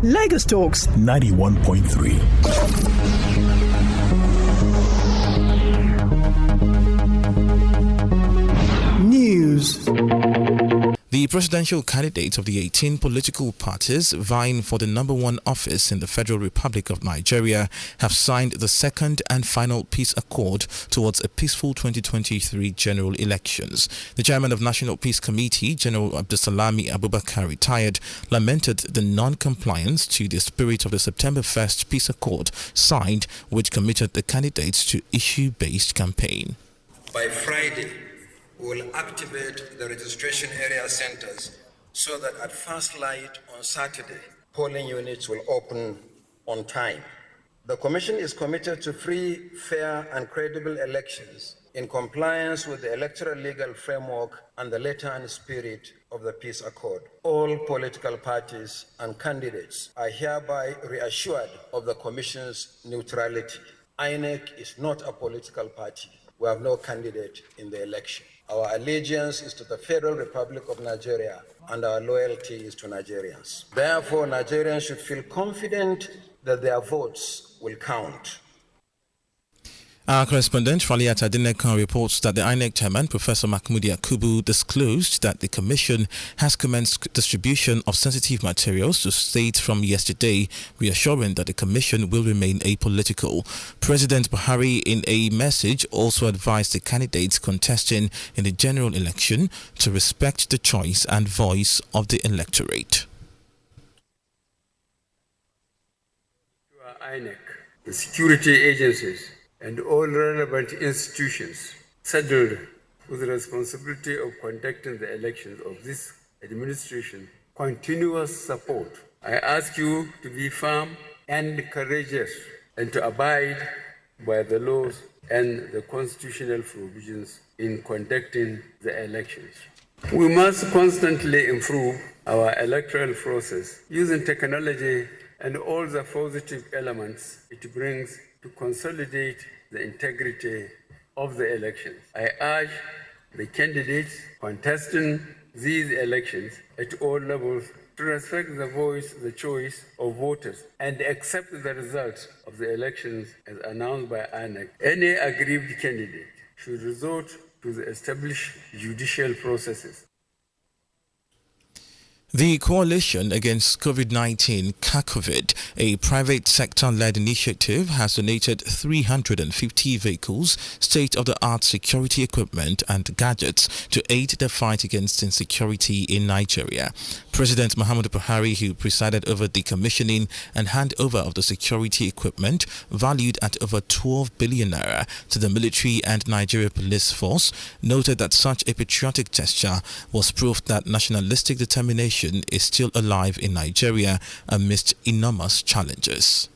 Lagos Talks 91.3. News. The presidential candidates of the 18 political parties vying for the number one office in the Federal Republic of Nigeria have signed the second and final peace accord towards a peaceful 2023 general elections. The chairman of National Peace Committee, General Abdulsalami Abubakar, retired, lamented the non-compliance to the spirit of the September 1st peace accord signed, which committed the candidates to issue-based campaign. By Friday, we will activate the registration area centers so that at first light on Saturday, polling units will open on time. The Commission is committed to free, fair, and credible elections in compliance with the electoral legal framework and the letter and spirit of the Peace Accord. All political parties and candidates are hereby reassured of the Commission's neutrality. INEC is not a political party. We have no candidate in the election. Our allegiance is to the Federal Republic of Nigeria, and our loyalty is to Nigerians. Therefore, Nigerians should feel confident that their votes will count. Our correspondent Faliat Adenekan reports that the INEC chairman, Professor Mahmoud Yakubu, disclosed that the commission has commenced distribution of sensitive materials to states from yesterday, reassuring that the commission will remain apolitical. President Buhari, in a message, also advised the candidates contesting in the general election to respect the choice and voice of the electorate. To our INEC, the security agencies, and all relevant institutions saddled with the responsibility of conducting the elections of this administration continuous support. I ask you to be firm and courageous and to abide by the laws and the constitutional provisions in conducting the elections. We must constantly improve our electoral process using technology and all the positive elements it brings to consolidate the integrity of the elections. I urge the candidates contesting these elections at all levels to respect the voice, the choice of voters, and accept the results of the elections as announced by INEC. Any aggrieved candidate should resort to the established judicial processes. The Coalition Against COVID-19, CACOVID, a private sector-led initiative, has donated 350 vehicles, state-of-the-art security equipment and gadgets to aid the fight against insecurity in Nigeria. President Muhammadu Buhari, who presided over the commissioning and handover of the security equipment, valued at over 12 billion naira, to the military and Nigeria Police Force, noted that such a patriotic gesture was proof that nationalistic determination is still alive in Nigeria amidst enormous challenges.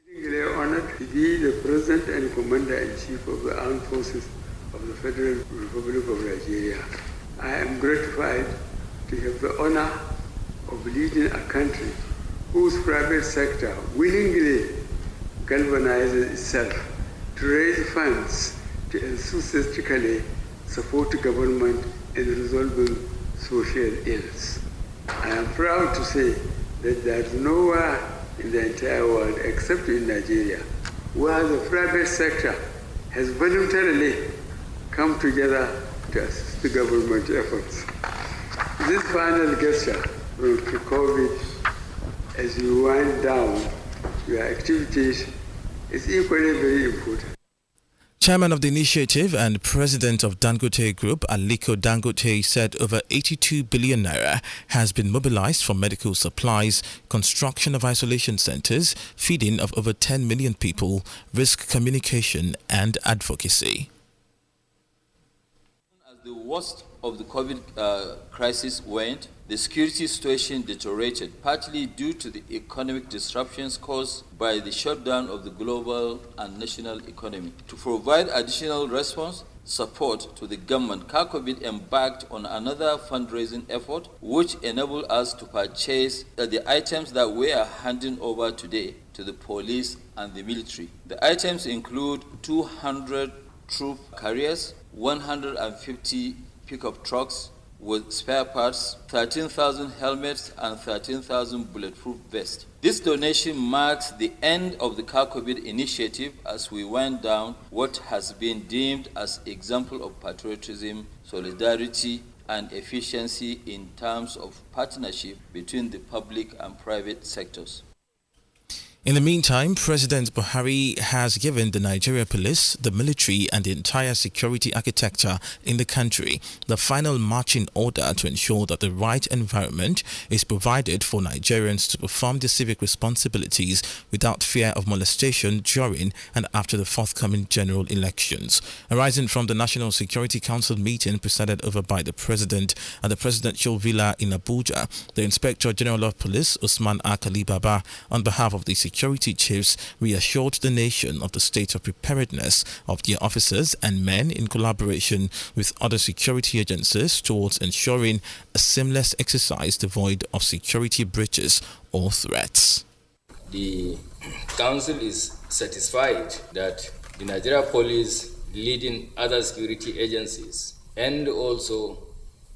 Exceedingly honored to be the President and Commander-in-Chief of the Armed Forces of the Federal Republic of Nigeria. I am gratified to have the honor of leading a country whose private sector willingly galvanizes itself to raise funds to enthusiastically support the government in resolving social ills. I am proud to say that there is nowhere in the entire world except in Nigeria where the private sector has voluntarily come together to assist the government efforts. This final gesture from COVID, as you wind down your activities, is equally very important. Chairman of the initiative and president of Dangote Group, Aliko Dangote, said over 82 billion naira has been mobilized for medical supplies, construction of isolation centers, feeding of over 10 million people, risk communication and advocacy. As the worst of the COVID crisis went, the security situation deteriorated, partly due to the economic disruptions caused by the shutdown of the global and national economy. To provide additional response support to the government, CACOVID embarked on another fundraising effort, which enabled us to purchase the items that we are handing over today to the police and the military. The items include 200 troop carriers, 150 pickup trucks, with spare parts, 13,000 helmets, and 13,000 bulletproof vests. This donation marks the end of the COVID initiative as we wind down what has been deemed as example of patriotism, solidarity, and efficiency in terms of partnership between the public and private sectors. In the meantime, President Buhari has given the Nigeria police, the military and the entire security architecture in the country the final marching order to ensure that the right environment is provided for Nigerians to perform their civic responsibilities without fear of molestation during and after the forthcoming general elections. Arising from the National Security Council meeting presided over by the President at the Presidential Villa in Abuja, the Inspector General of Police, Usman Akali Baba, on behalf of the security chiefs, reassured the nation of the state of preparedness of their officers and men in collaboration with other security agencies towards ensuring a seamless exercise devoid of security breaches or threats. The Council is satisfied that the Nigeria Police, leading other security agencies, and also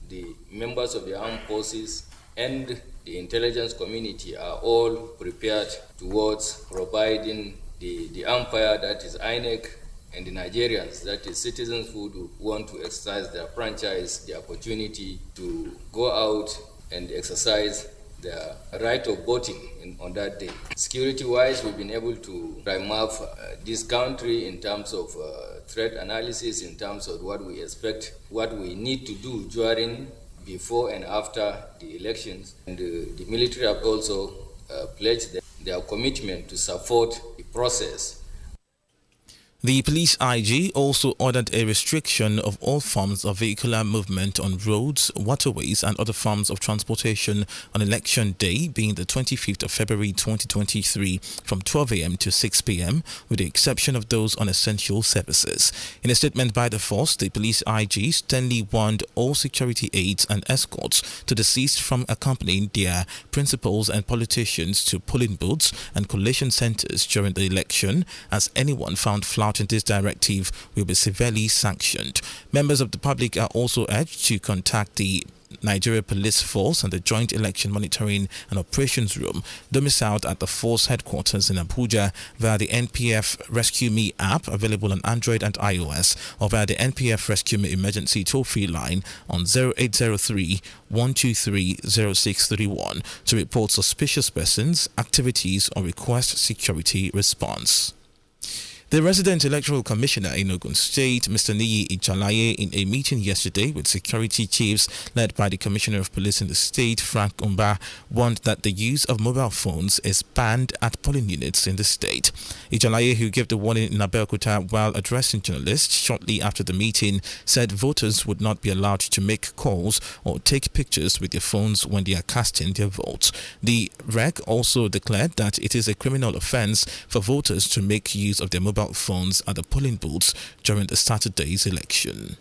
the members of the armed forces and the intelligence community are all prepared towards providing the umpire, that is INEC, and the Nigerians, that is citizens who want to exercise their franchise, the opportunity to go out and exercise their right of voting on that day. Security-wise, we've been able to prime up this country in terms of threat analysis, in terms of what we expect, what we need to do during, before and after the elections. And the military have also pledged their commitment to support the process. The police IG also ordered a restriction of all forms of vehicular movement on roads, waterways and other forms of transportation on election day, being the 25th of February 2023 from 12 a.m. to 6 p.m. with the exception of those on essential services. In a statement by the force, the police IG sternly warned all security aides and escorts to desist from accompanying their principals and politicians to polling booths and collation centers during the election, as anyone found flouting this directive will be severely sanctioned. Members of the public are also urged to contact the Nigeria Police Force and the Joint Election Monitoring and Operations Room, domiciled at the Force headquarters in Abuja, via the NPF Rescue Me app available on Android and iOS, or via the NPF Rescue Me emergency toll-free line on 0803 123 0631 to report suspicious persons, activities, or request security response. The resident electoral commissioner in Ogun State, Mr. Niyi Ijalaye, in a meeting yesterday with security chiefs led by the Commissioner of Police in the state, Frank Umba, warned that the use of mobile phones is banned at polling units in the state. Ijalaye, who gave the warning in Abeokuta while addressing journalists shortly after the meeting, said voters would not be allowed to make calls or take pictures with their phones when they are casting their votes. The REC also declared that it is a criminal offence for voters to make use of their mobile phones at the polling booths during the Saturday's election.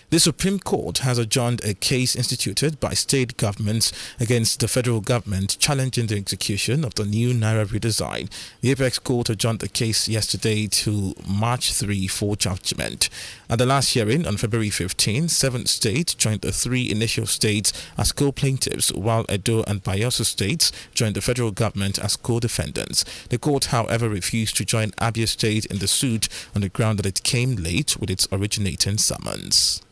The Supreme Court has adjourned a case instituted by state governments against the federal government challenging the execution of the new Naira redesign. The Apex Court adjourned the case yesterday to March 3 for judgment. At the last hearing on February 15, 7 states joined the 3 initial states as co-plaintiffs, while Edo and Bayelsa states joined the federal government as co-defendants. The court, however, refused to join Abia State in the suit on the ground that it came late with its originating summons.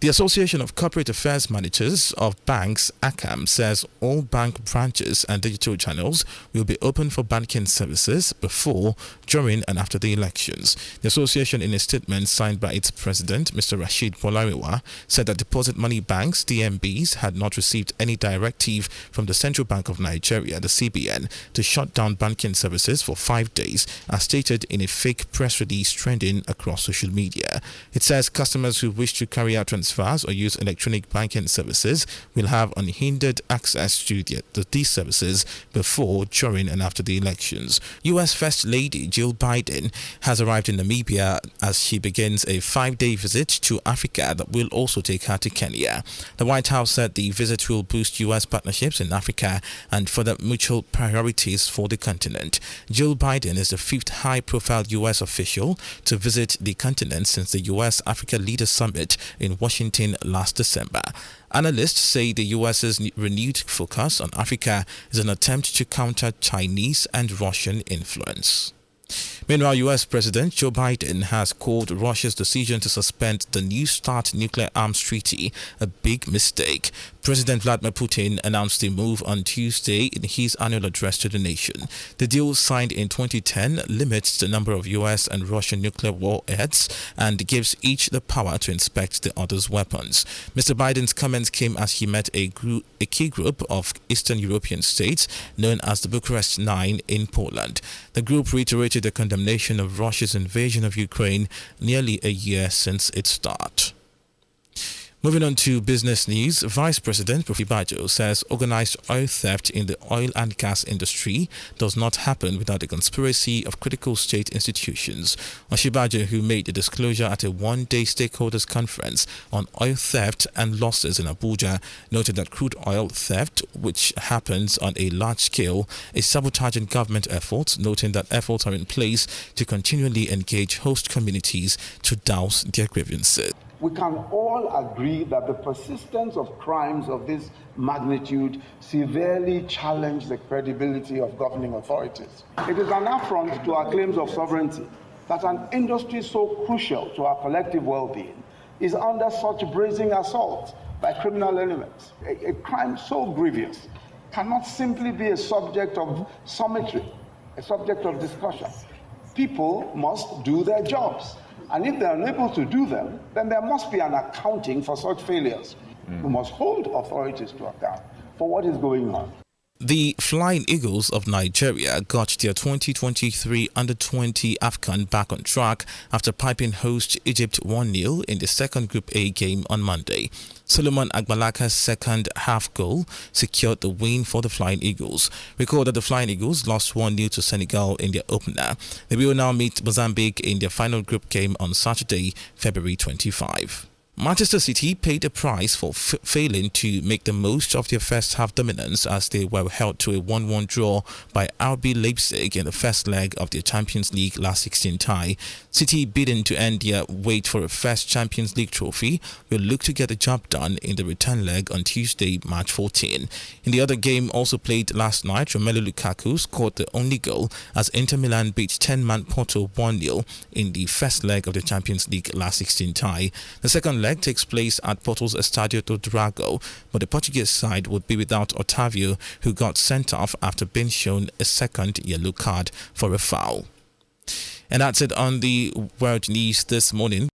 The Association of Corporate Affairs Managers of Banks, ACAM, says all bank branches and digital channels will be open for banking services before, during and after the elections. The association, in a statement signed by its president, Mr. Rashid Bolarewa, said that deposit money banks, DMBs, had not received any directive from the Central Bank of Nigeria, the CBN, to shut down banking services for 5 days, as stated in a fake press release trending across social media. It says customers who wish to carry out transfers or use electronic banking services will have unhindered access to these services before, during and after the elections. U.S. First Lady Jill Biden has arrived in Namibia as she begins a 5-day visit to Africa that will also take her to Kenya. The White House said the visit will boost U.S. partnerships in Africa and further mutual priorities for the continent. Jill Biden is the 5th high-profile U.S. official to visit the continent since the U.S. Africa Leaders Summit in Washington Washington last December. Analysts say the US's renewed focus on Africa is an attempt to counter Chinese and Russian influence. Meanwhile, U.S. President Joe Biden has called Russia's decision to suspend the New START nuclear arms treaty a big mistake. President Vladimir Putin announced the move on Tuesday in his annual address to the nation. The deal, signed in 2010, limits the number of U.S. and Russian nuclear warheads and gives each the power to inspect the other's weapons. Mr. Biden's comments came as he met a key group of Eastern European states known as the Bucharest Nine in Poland. The group reiterated the condemnation of Russia's invasion of Ukraine nearly a year since its start. Moving on to business news, Vice President Bajo says organized oil theft in the oil and gas industry does not happen without the conspiracy of critical state institutions. Oshibajo, who made the disclosure at a one-day stakeholders conference on oil theft and losses in Abuja, noted that crude oil theft, which happens on a large scale, is sabotaging government efforts, noting that efforts are in place to continually engage host communities to douse their grievances. We can all agree that the persistence of crimes of this magnitude severely challenge the credibility of governing authorities. It is an affront to our claims of sovereignty that an industry so crucial to our collective well-being is under such brazen assault by criminal elements. A crime so grievous cannot simply be a subject of summitry, a subject of discussion. People must do their jobs. And if they're unable to do them, then there must be an accounting for such failures. We must hold authorities to account for what is going on. The Flying Eagles of Nigeria got their 2023 Under-20 AFCON back on track after piping host Egypt 1-0 in the second Group A game on Monday. Solomon Agbalaka's second half goal secured the win for the Flying Eagles. Recall that the Flying Eagles lost 1-0 to Senegal in their opener. They will now meet Mozambique in their final group game on Saturday, February 25. Manchester City paid a price for failing to make the most of their first half dominance as they were held to a 1-1 draw by RB Leipzig in the first leg of their Champions League last 16 tie. City, bidden to end their wait for a first Champions League trophy, will look to get the job done in the return leg on Tuesday, March 14. In the other game also played last night, Romelu Lukaku scored the only goal as Inter Milan beat 10-man Porto 1-0 in the first leg of the Champions League last 16 tie. The second leg takes place at Porto's Estadio do Dragão, but the Portuguese side would be without Otavio, who got sent off after being shown a second yellow card for a foul. And that's it on the world news this morning.